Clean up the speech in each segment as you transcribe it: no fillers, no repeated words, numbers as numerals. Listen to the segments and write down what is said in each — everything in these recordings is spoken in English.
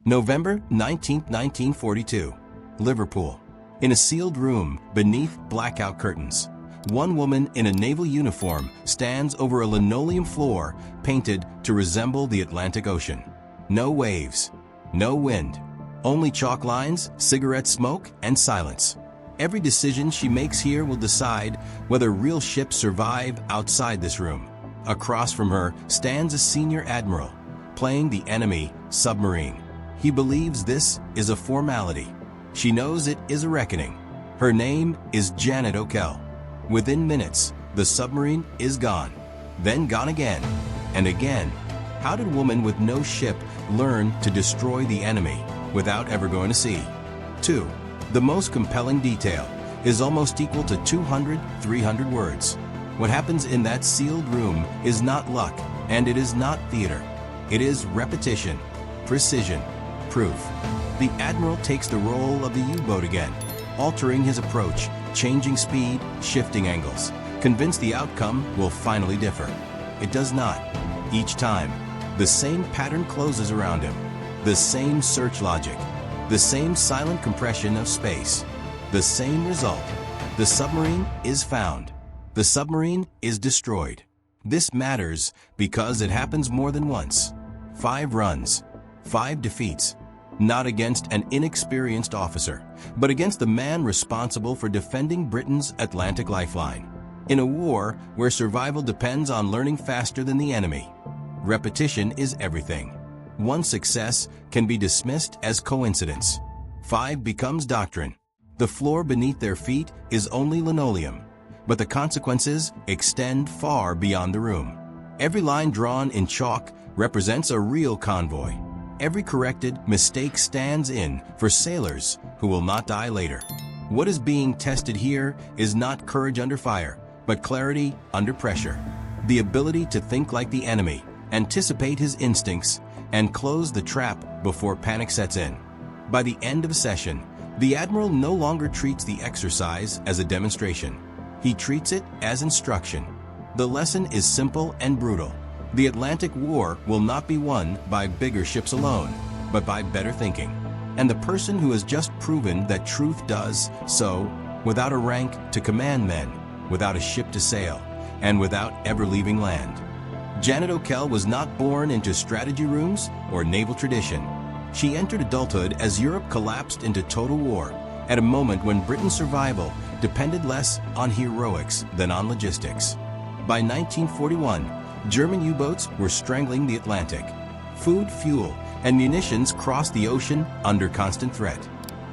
November 19, 1942, Liverpool. In a sealed room beneath blackout curtains, one woman in a naval uniform stands over a linoleum floor painted to resemble the Atlantic Ocean. No waves, no wind, only chalk lines, cigarette smoke, and silence. Every decision she makes here will decide whether real ships survive outside this room. Across from her stands a senior admiral, playing the enemy submarine. He believes this is a formality. She knows it is a reckoning. Her name is Janet Okell. Within minutes, the submarine is gone, then gone again, and again. How did a woman with no ship learn to destroy the enemy without ever going to sea? 2. The most compelling detail is almost equal to 200, 300 words. What happens in that sealed room is not luck, and it is not theater. It is repetition, precision, proof. The Admiral takes the role of the U-boat again, altering his approach, changing speed, shifting angles, convinced the outcome will finally differ. It does not. Each time, the same pattern closes around him, the same search logic, the same silent compression of space, the same result. The submarine is found. The submarine is destroyed. This matters because it happens more than once. 5 runs, 5 defeats. Not against an inexperienced officer, but against the man responsible for defending Britain's Atlantic lifeline. In a war where survival depends on learning faster than the enemy, repetition is everything. One success can be dismissed as coincidence. 5 becomes doctrine. The floor beneath their feet is only linoleum, but the consequences extend far beyond the room. Every line drawn in chalk represents a real convoy. Every corrected mistake stands in for sailors who will not die later. What is being tested here is not courage under fire, but clarity under pressure. The ability to think like the enemy, anticipate his instincts, and close the trap before panic sets in. By the end of a session, the Admiral no longer treats the exercise as a demonstration. He treats it as instruction. The lesson is simple and brutal. The Atlantic War will not be won by bigger ships alone, but by better thinking. And the person who has just proven that truth does so without a rank to command men, without a ship to sail, and without ever leaving land. Janet Okell was not born into strategy rooms or naval tradition. She entered adulthood as Europe collapsed into total war, at a moment when Britain's survival depended less on heroics than on logistics. By 1941, German U-boats were strangling the Atlantic. Food, fuel, and munitions crossed the ocean under constant threat.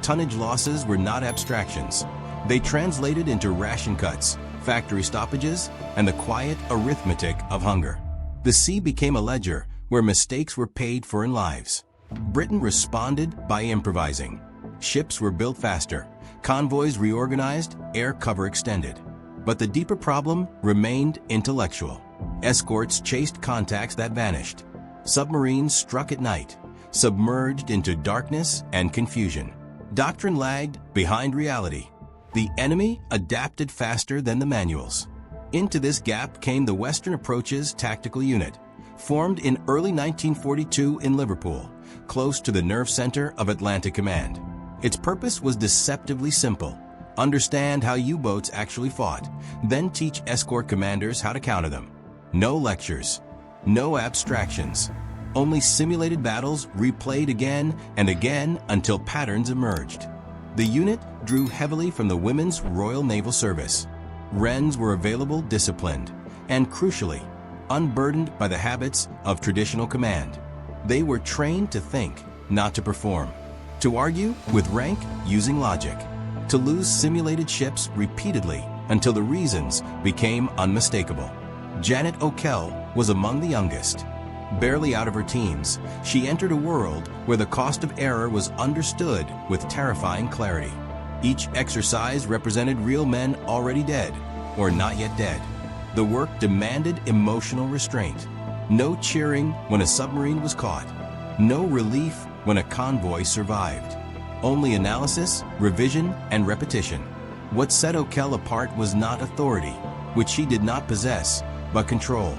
Tonnage losses were not abstractions. They translated into ration cuts, factory stoppages, and the quiet arithmetic of hunger. The sea became a ledger where mistakes were paid for in lives. Britain responded by improvising. Ships were built faster, convoys reorganized, air cover extended. But the deeper problem remained intellectual. Escorts chased contacts that vanished. Submarines struck at night, submerged into darkness and confusion. Doctrine lagged behind reality. The enemy adapted faster than the manuals. Into this gap came the Western Approaches Tactical Unit, formed in early 1942 in Liverpool, close to the nerve center of Atlantic Command. Its purpose was deceptively simple. Understand how U-boats actually fought, then teach escort commanders how to counter them. No lectures, no abstractions, only simulated battles replayed again and again until patterns emerged. The unit drew heavily from the Women's Royal Naval Service. Wrens were available disciplined, and crucially, unburdened by the habits of traditional command. They were trained to think, not to perform, to argue with rank using logic, to lose simulated ships repeatedly until the reasons became unmistakable. Janet Okell was among the youngest. Barely out of her teens, she entered a world where the cost of error was understood with terrifying clarity. Each exercise represented real men already dead, or not yet dead. The work demanded emotional restraint. No cheering when a submarine was caught. No relief when a convoy survived. Only analysis, revision, and repetition. What set Okell apart was not authority, which she did not possess, but control.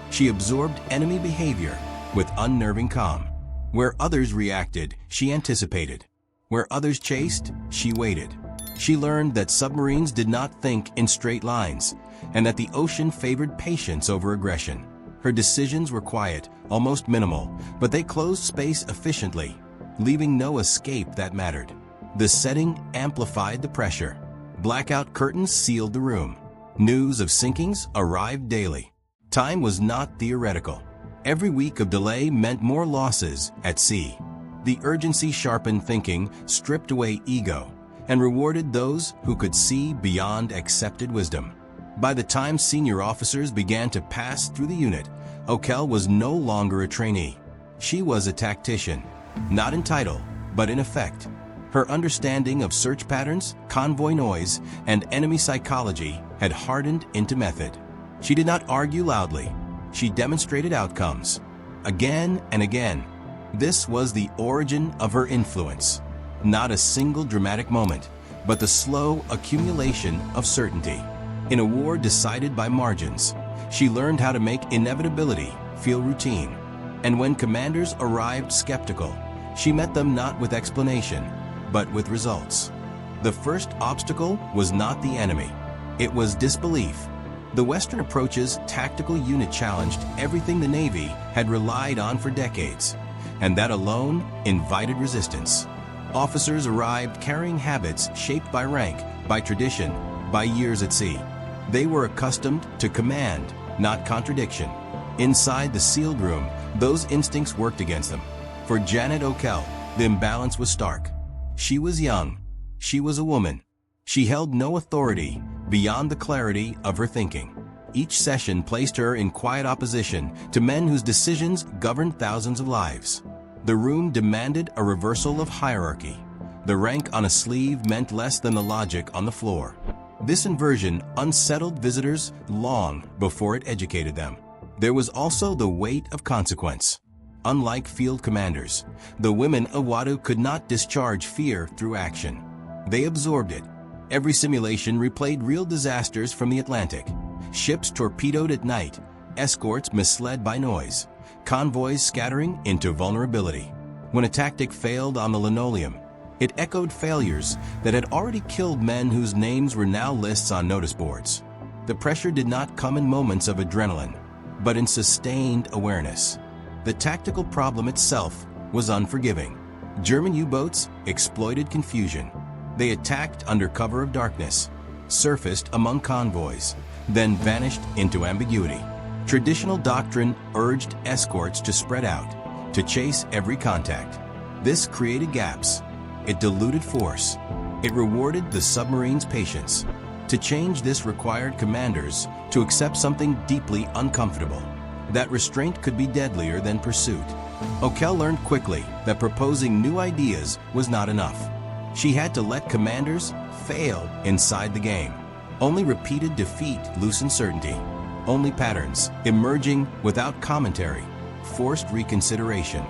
She absorbed enemy behavior with unnerving calm. Where others reacted, she anticipated. Where others chased, she waited. She learned that submarines did not think in straight lines, and that the ocean favored patience over aggression. Her decisions were quiet, almost minimal, but they closed space efficiently, leaving no escape that mattered. The setting amplified the pressure. Blackout curtains sealed the room. News of sinkings arrived daily. Time was not theoretical. Every week of delay meant more losses at sea. The urgency sharpened thinking, stripped away ego, and rewarded those who could see beyond accepted wisdom. By the time senior officers began to pass through the unit, Okell was no longer a trainee. She was a tactician, not in title, but in effect. Her understanding of search patterns, convoy noise, and enemy psychology had hardened into method. She did not argue loudly. She demonstrated outcomes. Again and again. This was the origin of her influence. Not a single dramatic moment, but the slow accumulation of certainty. In a war decided by margins, she learned how to make inevitability feel routine. And when commanders arrived skeptical, she met them not with explanation, but with results. The first obstacle was not the enemy. It was disbelief. The Western approach's tactical unit challenged everything the Navy had relied on for decades, and that alone invited resistance. Officers arrived carrying habits shaped by rank, by tradition, by years at sea. They were accustomed to command, not contradiction. Inside the sealed room, those instincts worked against them. For Janet Okell, the imbalance was stark. She was young. She was a woman. She held no authority beyond the clarity of her thinking. Each session placed her in quiet opposition to men whose decisions governed thousands of lives. The room demanded a reversal of hierarchy. The rank on a sleeve meant less than the logic on the floor. This inversion unsettled visitors long before it educated them. There was also the weight of consequence. Unlike field commanders, the women of WWII could not discharge fear through action. They absorbed it. Every simulation replayed real disasters from the Atlantic. Ships torpedoed at night, escorts misled by noise, convoys scattering into vulnerability. When a tactic failed on the linoleum, it echoed failures that had already killed men whose names were now lists on notice boards. The pressure did not come in moments of adrenaline, but in sustained awareness. The tactical problem itself was unforgiving. German U-boats exploited confusion. They attacked under cover of darkness, surfaced among convoys, then vanished into ambiguity. Traditional doctrine urged escorts to spread out, to chase every contact. This created gaps. It diluted force. It rewarded the submarine's patience. To change this required commanders to accept something deeply uncomfortable. That restraint could be deadlier than pursuit. Okell learned quickly that proposing new ideas was not enough. She had to let commanders fail inside the game. Only repeated defeat loosened certainty. Only patterns, emerging without commentary, forced reconsideration.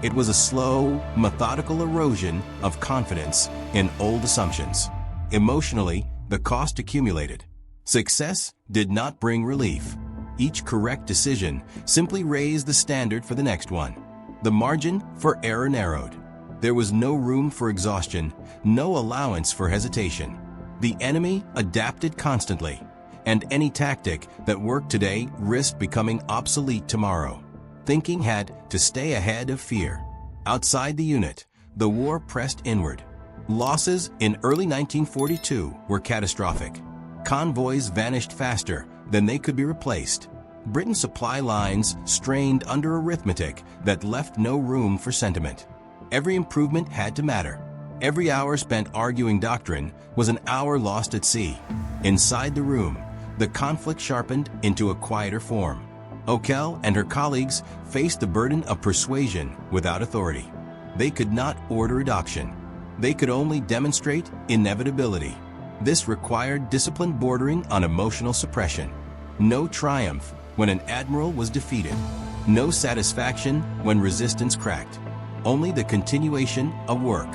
It was a slow, methodical erosion of confidence in old assumptions. Emotionally, the cost accumulated. Success did not bring relief. Each correct decision simply raised the standard for the next one. The margin for error narrowed. There was no room for exhaustion, no allowance for hesitation. The enemy adapted constantly, and any tactic that worked today risked becoming obsolete tomorrow. Thinking had to stay ahead of fear. Outside the unit, the war pressed inward. Losses in early 1942 were catastrophic. Convoys vanished faster than they could be replaced. Britain's supply lines strained under arithmetic that left no room for sentiment. Every improvement had to matter. Every hour spent arguing doctrine was an hour lost at sea. Inside the room, the conflict sharpened into a quieter form. Okell and her colleagues faced the burden of persuasion without authority. They could not order adoption. They could only demonstrate inevitability. This required discipline bordering on emotional suppression. No triumph when an admiral was defeated. No satisfaction when resistance cracked. Only the continuation of work.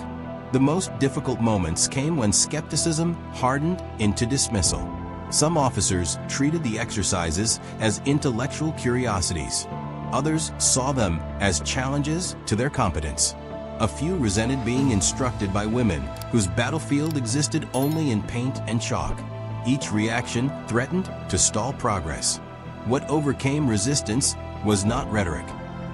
The most difficult moments came when skepticism hardened into dismissal. Some officers treated the exercises as intellectual curiosities. Others saw them as challenges to their competence. A few resented being instructed by women whose battlefield existed only in paint and chalk. Each reaction threatened to stall progress. What overcame resistance was not rhetoric.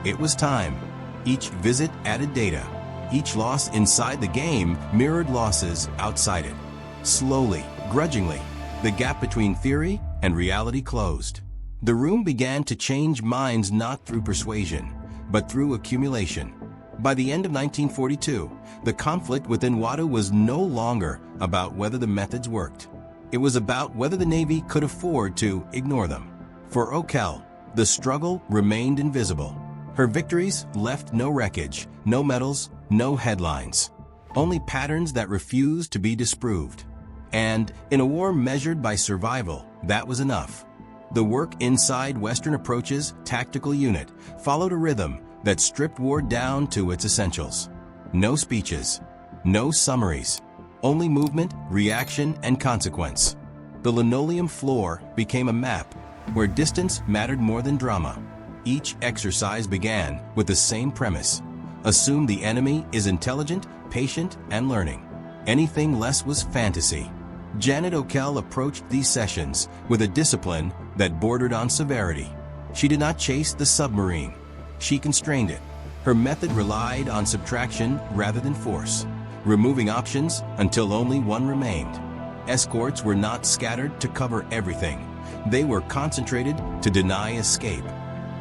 It was time. Each visit added data. Each loss inside the game mirrored losses outside it. Slowly, grudgingly, the gap between theory and reality closed. The room began to change minds not through persuasion, but through accumulation. By the end of 1942, the conflict within WWII was no longer about whether the methods worked. It was about whether the Navy could afford to ignore them. For Okell, the struggle remained invisible. Her victories left no wreckage, no medals, no headlines. Only patterns that refused to be disproved. And in a war measured by survival, that was enough. The work inside Western Approach's tactical unit followed a rhythm that stripped war down to its essentials. No speeches, no summaries, only movement, reaction, and consequence. The linoleum floor became a map where distance mattered more than drama. Each exercise began with the same premise. Assume the enemy is intelligent, patient, and learning. Anything less was fantasy. Janet Okell approached these sessions with a discipline that bordered on severity. She did not chase the submarine. She constrained it. Her method relied on subtraction rather than force, removing options until only one remained. Escorts were not scattered to cover everything. They were concentrated to deny escape.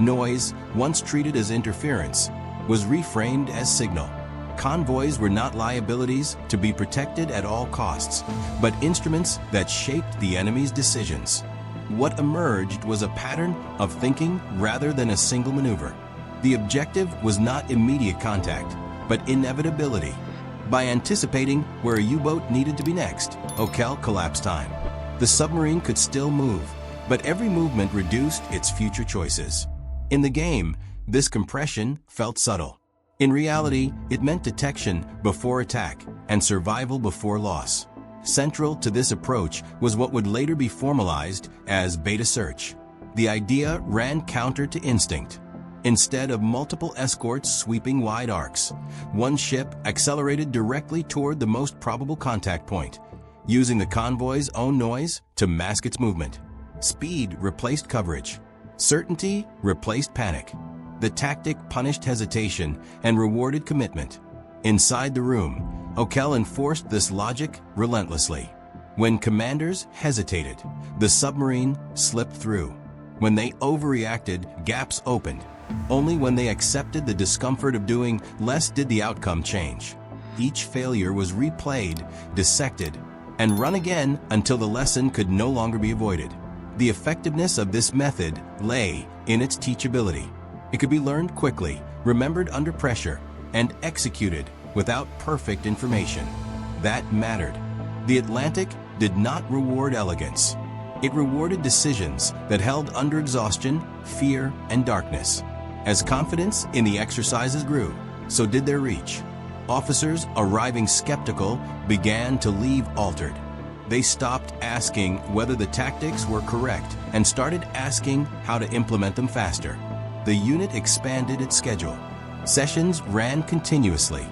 Noise, once treated as interference, was reframed as signal. Convoys were not liabilities to be protected at all costs, but instruments that shaped the enemy's decisions. What emerged was a pattern of thinking rather than a single maneuver. The objective was not immediate contact, but inevitability. By anticipating where a U-boat needed to be next, Okell collapsed time. The submarine could still move, but every movement reduced its future choices. In the game, this compression felt subtle. In reality, it meant detection before attack and survival before loss. Central to this approach was what would later be formalized as beta search. The idea ran counter to instinct. Instead of multiple escorts sweeping wide arcs, one ship accelerated directly toward the most probable contact point, using the convoy's own noise to mask its movement. Speed replaced coverage. Certainty replaced panic. The tactic punished hesitation and rewarded commitment. Inside the room, Okell enforced this logic relentlessly. When commanders hesitated, the submarine slipped through. When they overreacted, gaps opened. Only when they accepted the discomfort of doing less did the outcome change. Each failure was replayed, dissected, and run again until the lesson could no longer be avoided. The effectiveness of this method lay in its teachability. It could be learned quickly, remembered under pressure, and executed without perfect information. That mattered. The Atlantic did not reward elegance. It rewarded decisions that held under exhaustion, fear, and darkness. As confidence in the exercises grew, so did their reach. Officers arriving skeptical began to leave altered. They stopped asking whether the tactics were correct and started asking how to implement them faster. The unit expanded its schedule. Sessions ran continuously.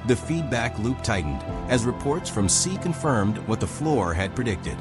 The feedback loop tightened as reports from sea confirmed what the floor had predicted.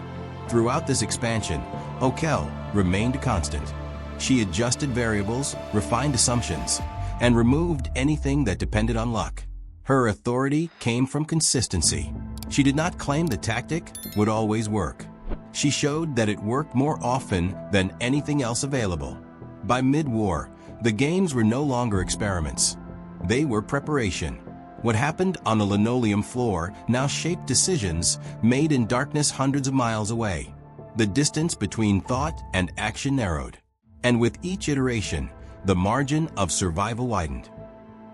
Throughout this expansion, Okell remained a constant. She adjusted variables, refined assumptions, and removed anything that depended on luck. Her authority came from consistency. She did not claim the tactic would always work. She showed that it worked more often than anything else available. By mid-war, the games were no longer experiments. They were preparation. What happened on the linoleum floor now shaped decisions made in darkness hundreds of miles away. The distance between thought and action narrowed. And with each iteration, the margin of survival widened.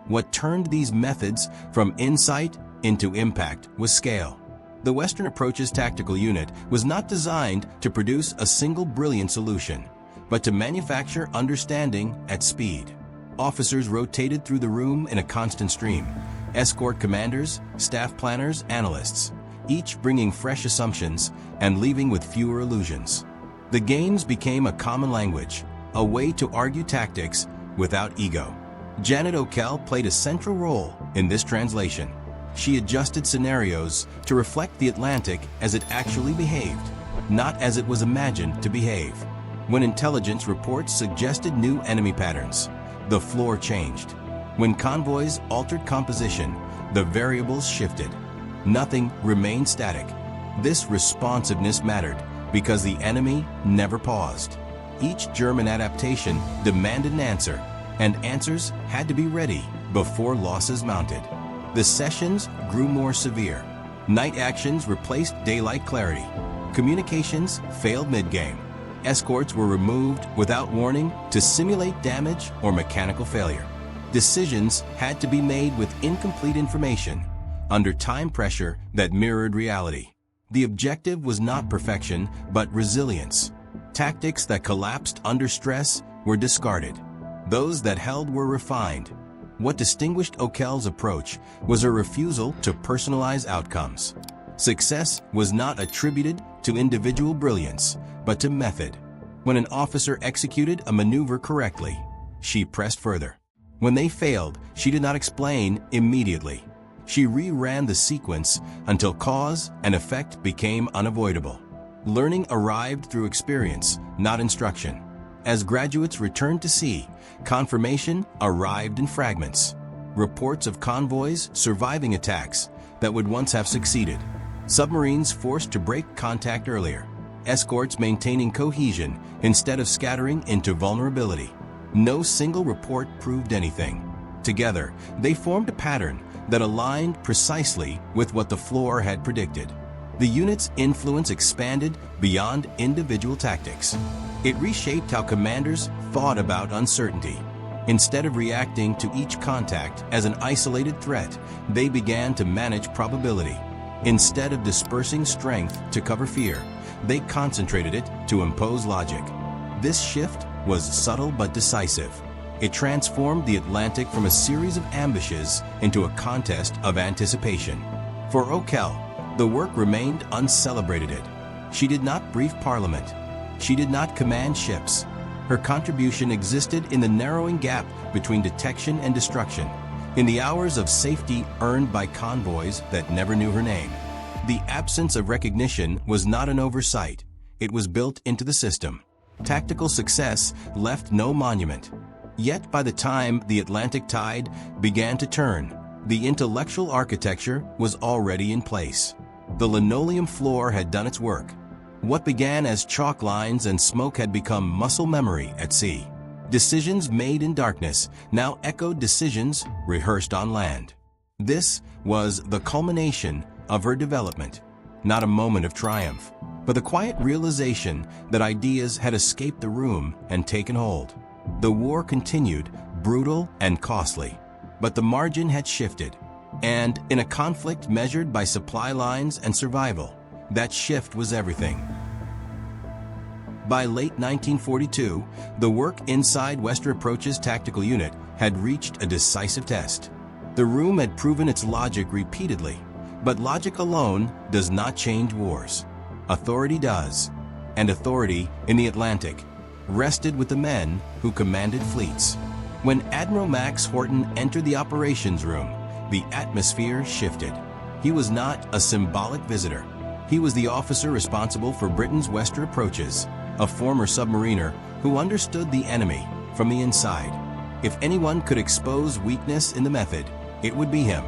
What turned these methods from insight into impact was scale. The Western Approach's tactical unit was not designed to produce a single brilliant solution, but to manufacture understanding at speed. Officers rotated through the room in a constant stream. Escort commanders, staff planners, analysts, each bringing fresh assumptions and leaving with fewer illusions. The games became a common language, a way to argue tactics without ego. Janet Okell played a central role in this translation. She adjusted scenarios to reflect the Atlantic as it actually behaved, not as it was imagined to behave. When intelligence reports suggested new enemy patterns, the floor changed. When convoys altered composition, the variables shifted. Nothing remained static. This responsiveness mattered because the enemy never paused. Each German adaptation demanded an answer, and answers had to be ready before losses mounted. The sessions grew more severe. Night actions replaced daylight clarity. Communications failed mid-game. Escorts were removed without warning to simulate damage or mechanical failure. Decisions had to be made with incomplete information, under time pressure that mirrored reality. The objective was not perfection, but resilience. Tactics that collapsed under stress were discarded. Those that held were refined. What distinguished Okell's approach was a refusal to personalize outcomes. Success was not attributed to individual brilliance, but to method. When an officer executed a maneuver correctly, she pressed further. When they failed, she did not explain immediately. She reran the sequence until cause and effect became unavoidable. Learning arrived through experience, not instruction. As graduates returned to sea, confirmation arrived in fragments. Reports of convoys surviving attacks that would once have succeeded. Submarines forced to break contact earlier. Escorts maintaining cohesion instead of scattering into vulnerability. No single report proved anything. Together, they formed a pattern that aligned precisely with what the floor had predicted. The unit's influence expanded beyond individual tactics. It reshaped how commanders thought about uncertainty. Instead of reacting to each contact as an isolated threat, they began to manage probability. Instead of dispersing strength to cover fear, they concentrated it to impose logic. This shift was subtle but decisive. It transformed the Atlantic from a series of ambushes into a contest of anticipation. For Okell, the work remained uncelebrated. She did not brief Parliament. She did not command ships. Her contribution existed in the narrowing gap between detection and destruction, in the hours of safety earned by convoys that never knew her name. The absence of recognition was not an oversight. It was built into the system. Tactical success left no monument. Yet by the time the Atlantic tide began to turn, the intellectual architecture was already in place. The linoleum floor had done its work. What began as chalk lines and smoke had become muscle memory at sea. Decisions made in darkness now echoed decisions rehearsed on land. This was the culmination of her development, not a moment of triumph, but the quiet realization that ideas had escaped the room and taken hold. The war continued, brutal and costly, but the margin had shifted. And in a conflict measured by supply lines and survival, that shift was everything. By late 1942, the work inside Western Approach's tactical unit had reached a decisive test. The room had proven its logic repeatedly, but logic alone does not change wars. Authority does, and authority in the Atlantic rested with the men who commanded fleets. When Admiral Max Horton entered the operations room, the atmosphere shifted. He was not a symbolic visitor. He was the officer responsible for Britain's Western Approaches, a former submariner who understood the enemy from the inside. If anyone could expose weakness in the method, it would be him.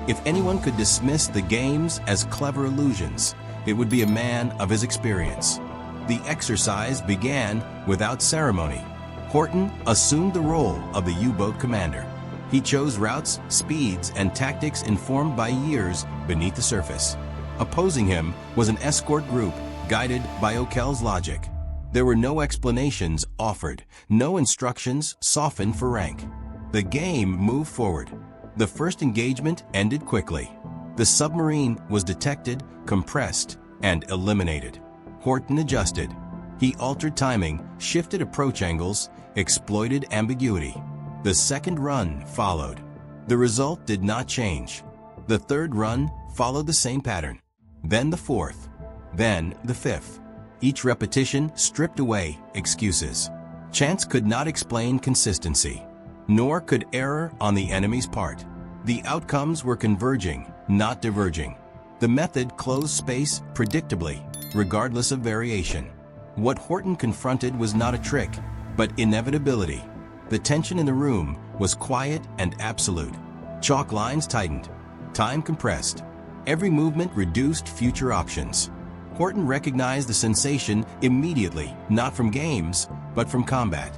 If anyone could dismiss the games as clever illusions, it would be a man of his experience. The exercise began without ceremony. Horton assumed the role of the U-boat commander. He chose routes, speeds, and tactics informed by years beneath the surface. Opposing him was an escort group guided by Okell's logic. There were no explanations offered, no instructions softened for rank. The game moved forward. The first engagement ended quickly. The submarine was detected, compressed, and eliminated. Horton adjusted. He altered timing, shifted approach angles, exploited ambiguity. The second run followed. The result did not change. The third run followed the same pattern. Then the fourth. Then the fifth. Each repetition stripped away excuses. Chance could not explain consistency. nor could error on the enemy's part. The outcomes were converging, not diverging. The method closed space predictably, regardless of variation. What Horton confronted was not a trick, but inevitability. The tension in the room was quiet and absolute. Chalk lines tightened, time compressed. Every movement reduced future options. Horton recognized the sensation immediately, not from games, but from combat.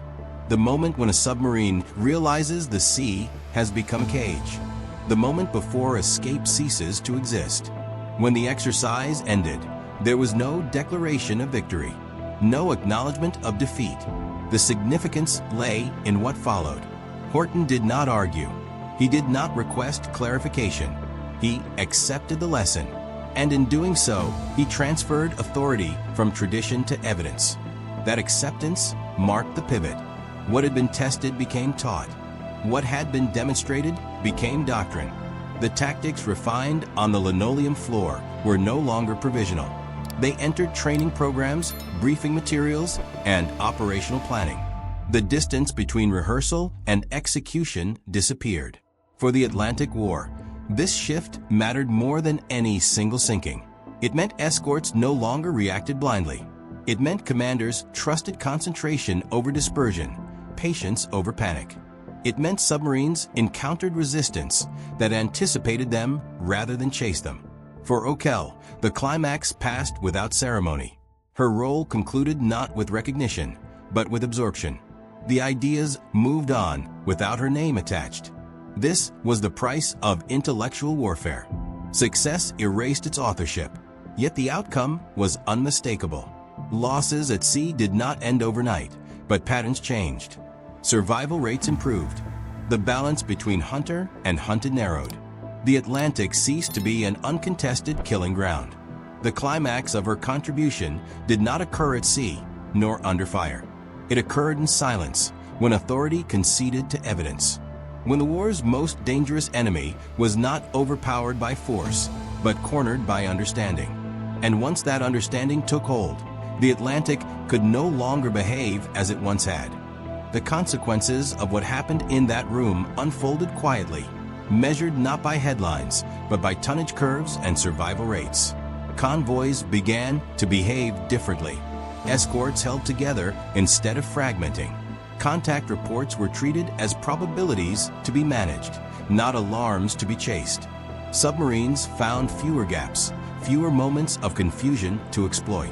The moment when a submarine realizes the sea has become a cage. The moment before escape ceases to exist. When the exercise ended, there was no declaration of victory, no acknowledgement of defeat. The significance lay in what followed. Horton did not argue. He did not request clarification. He accepted the lesson, and in doing so, he transferred authority from tradition to evidence. That acceptance marked the pivot. What had been tested became taught. What had been demonstrated became doctrine. The tactics refined on the linoleum floor were no longer provisional. They entered training programs, briefing materials, and operational planning. The distance between rehearsal and execution disappeared. For the Atlantic War, this shift mattered more than any single sinking. It meant escorts no longer reacted blindly. It meant commanders trusted concentration over dispersion, patience over panic. It meant submarines encountered resistance that anticipated them rather than chased them. For Okell, the climax passed without ceremony. Her role concluded not with recognition, but with absorption. The ideas moved on without her name attached. This was the price of intellectual warfare. Success erased its authorship, yet the outcome was unmistakable. Losses at sea did not end overnight, but patterns changed. Survival rates improved. The balance between hunter and hunted narrowed. The Atlantic ceased to be an uncontested killing ground. The climax of her contribution did not occur at sea, nor under fire. It occurred in silence, when authority conceded to evidence. When the war's most dangerous enemy was not overpowered by force, but cornered by understanding. And once that understanding took hold, the Atlantic could no longer behave as it once had. The consequences of what happened in that room unfolded quietly, measured not by headlines, but by tonnage curves and survival rates. Convoys began to behave differently. Escorts held together instead of fragmenting. Contact reports were treated as probabilities to be managed, not alarms to be chased. Submarines found fewer gaps, fewer moments of confusion to exploit.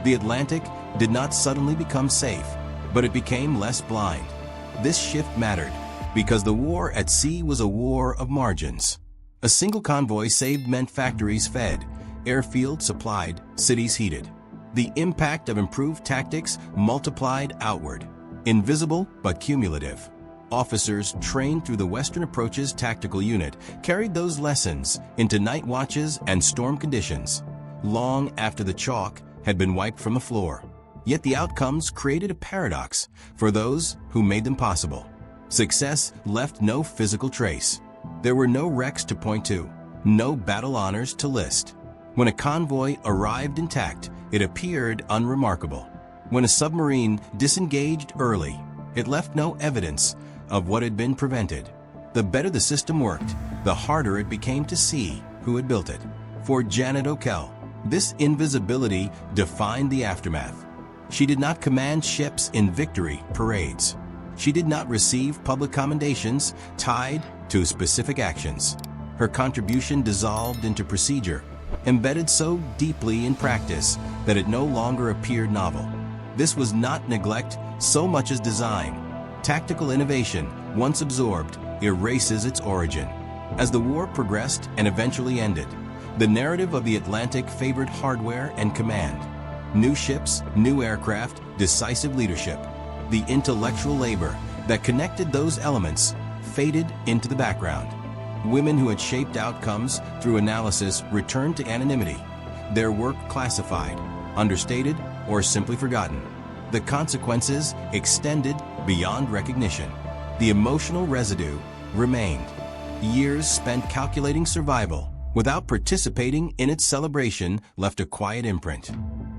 The Atlantic did not suddenly become safe, but it became less blind. This shift mattered because the war at sea was a war of margins. A single convoy saved meant factories fed, airfields supplied, cities heated. The impact of improved tactics multiplied outward. Invisible but cumulative. Officers trained through the Western Approach's tactical unit carried those lessons into night watches and storm conditions, long after the chalk had been wiped from the floor. Yet the outcomes created a paradox for those who made them possible. Success left no physical trace. There were no wrecks to point to, no battle honors to list. When a convoy arrived intact, it appeared unremarkable. When a submarine disengaged early, it left no evidence of what had been prevented. The better the system worked, the harder it became to see who had built it. For Janet Okell, this invisibility defined the aftermath. She did not command ships in victory parades. She did not receive public commendations tied to specific actions. Her contribution dissolved into procedure, embedded so deeply in practice that it no longer appeared novel. This was not neglect so much as design. Tactical innovation, once absorbed, erases its origin. As the war progressed and eventually ended, the narrative of the Atlantic favored hardware and command. New ships, new aircraft, decisive leadership. The intellectual labor that connected those elements faded into the background. Women who had shaped outcomes through analysis returned to anonymity, their work classified, understated, or simply forgotten. The consequences extended beyond recognition. The emotional residue remained. Years spent calculating survival without participating in its celebration left a quiet imprint.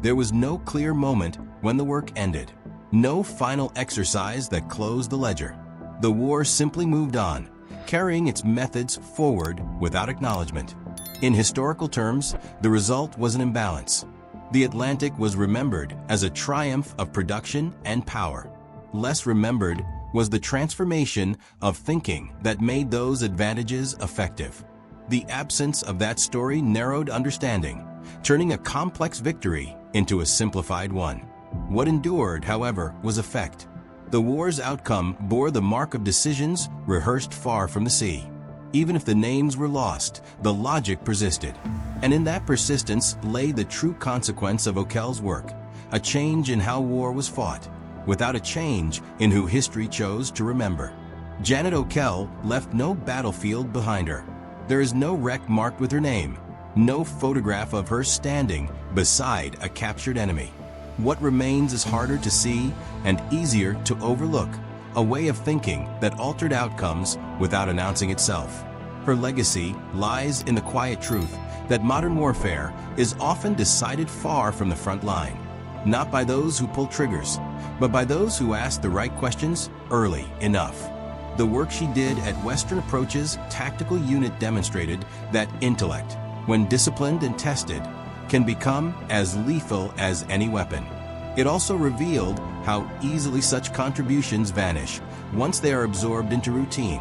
There was no clear moment when the work ended, no final exercise that closed the ledger. The war simply moved on, carrying its methods forward without acknowledgement. In historical terms, the result was an imbalance. The Atlantic was remembered as a triumph of production and power. Less remembered was the transformation of thinking that made those advantages effective. The absence of that story narrowed understanding, turning a complex victory into a simplified one. What endured, however, was effect. The war's outcome bore the mark of decisions rehearsed far from the sea. Even if the names were lost, the logic persisted. And in that persistence lay the true consequence of Okell's work, a change in how war was fought, without a change in who history chose to remember. Janet Okell left no battlefield behind her. There is no wreck marked with her name, no photograph of her standing beside a captured enemy. What remains is harder to see and easier to overlook, a way of thinking that altered outcomes without announcing itself. Her legacy lies in the quiet truth that modern warfare is often decided far from the front line, not by those who pull triggers, but by those who ask the right questions early enough. The work she did at Western Approach's tactical unit demonstrated that intellect, when disciplined and tested, can become as lethal as any weapon. It also revealed how easily such contributions vanish once they are absorbed into routine.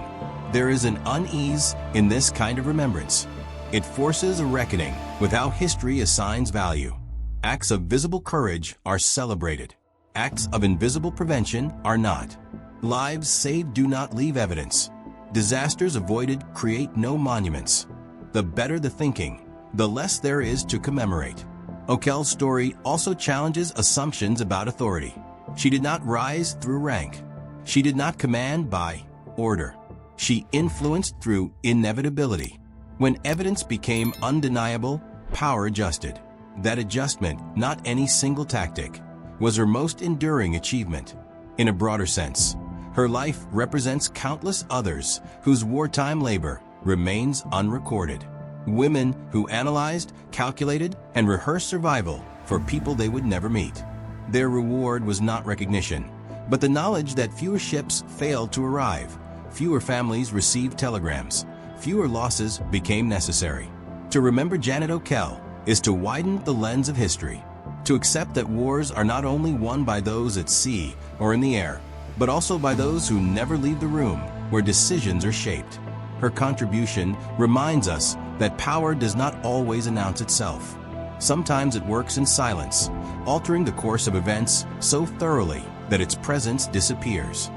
There is an unease in this kind of remembrance. It forces a reckoning with how history assigns value. Acts of visible courage are celebrated. Acts of invisible prevention are not. Lives saved do not leave evidence. Disasters avoided create no monuments. The better the thinking, the less there is to commemorate. Okell's story also challenges assumptions about authority. She did not rise through rank. She did not command by order. She influenced through inevitability. When evidence became undeniable, power adjusted. That adjustment, not any single tactic, was her most enduring achievement. In a broader sense, her life represents countless others whose wartime labor remains unrecorded. Women who analyzed, calculated, and rehearsed survival for people they would never meet. Their reward was not recognition, but the knowledge that fewer ships failed to arrive, fewer families received telegrams, fewer losses became necessary. To remember Janet Okell is to widen the lens of history, to accept that wars are not only won by those at sea or in the air, but also by those who never leave the room where decisions are shaped. Her contribution reminds us that power does not always announce itself. Sometimes it works in silence, altering the course of events so thoroughly that its presence disappears.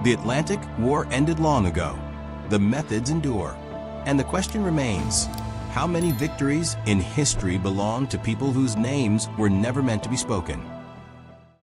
The Atlantic War ended long ago. The methods endure. And the question remains, how many victories in history belong to people whose names were never meant to be spoken?